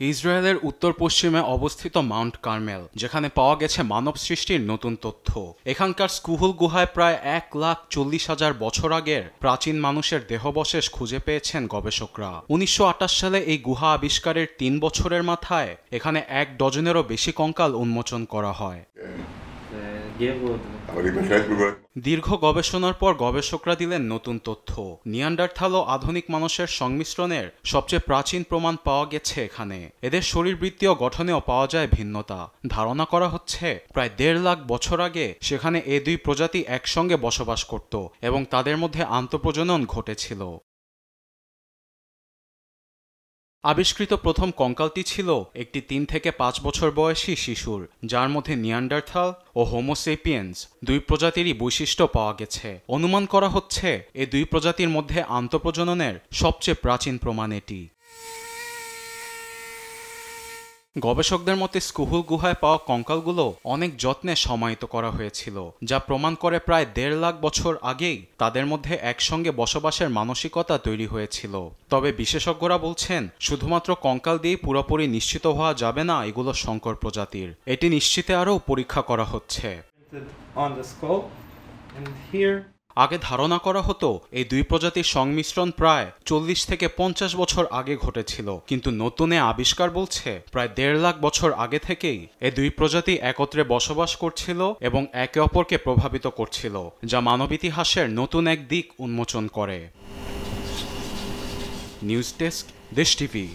ইসরায়েলের উত্তর পশ্চিমে অবস্থিত মাউন্ট কার্মেল, যেখানে পাওয়া গেছে মানব সৃষ্টির নতুন তথ্য। এখানকার স্কুহুল গুহায় প্রায় 1,40,000 বছর আগের প্রাচীন মানুষের দেহাবশেষ খুঁজে পেয়েছেন গবেষকরা। 1928 সালে এই গুহা আবিষ্কারের 3 বছরের মাথায় এখানে 1 ডজনেরও বেশি কঙ্কাল উন্মোচন করা হয়। দীর্ঘ গবেষণার পর গবেষকরা দিলেন নতুন তথ্য। নিয়ান্ডারথাল ও আধুনিক মানুষের সংমিশ্রণের সবচেয়ে প্রাচীন প্রমাণ পাওয়া গেছে এখানে। এদের শরীরবৃত্তীয় গঠনেও পাওয়া যায় ভিন্নতা। ধারণা করা হচ্ছে প্রায় 1.5 লাখ বছর আগে সেখানে এই দুই প্রজাতি একসঙ্গে বসবাস করত এবং তাদের মধ্যে আন্তঃপ্রজনন ঘটেছিল। আবিষ্কৃত প্রথম কঙ্কালটি ছিল একটি 3 থেকে 5 বছর বয়সী শিশুর, যার মধ্যে নিয়ান্ডারথাল ও হোমোসেপিয়েন্স দুই প্রজাতিরই বৈশিষ্ট্য পাওয়া গেছে। অনুমান করা হচ্ছে এই দুই প্রজাতির মধ্যে আন্তঃপ্রজননের সবচেয়ে প্রাচীন প্রমাণ এটি। গবেষকদের মতে স্কুহুল গুহায় পাওয়া কঙ্কালগুলো অনেক যত্নে সমাহিত করা হয়েছিল, যা প্রমাণ করে প্রায় 1.5 লাখ বছর আগেই তাদের মধ্যে একসঙ্গে বসবাসের মানসিকতা তৈরি হয়েছিল। তবে বিশেষজ্ঞরা বলছেন শুধুমাত্র কঙ্কাল দিয়েই পুরোপুরি নিশ্চিত হওয়া যাবে না এগুলো সংকর প্রজাতির। এটি নিশ্চিতে আরও পরীক্ষা করা হচ্ছে। আগে ধারণা করা হতো এই দুই প্রজাতির সংমিশ্রণ প্রায় 40 থেকে 50 বছর আগে ঘটেছিল, কিন্তু নতুন আবিষ্কার বলছে প্রায় 1.5 লাখ বছর আগে থেকেই এই দুই প্রজাতি একত্রে বসবাস করছিল এবং একে অপরকে প্রভাবিত করছিল, যা মানব ইতিহাসের নতুন এক দিক উন্মোচন করে। নিউজ ডেস্ক, দেশ টিভি।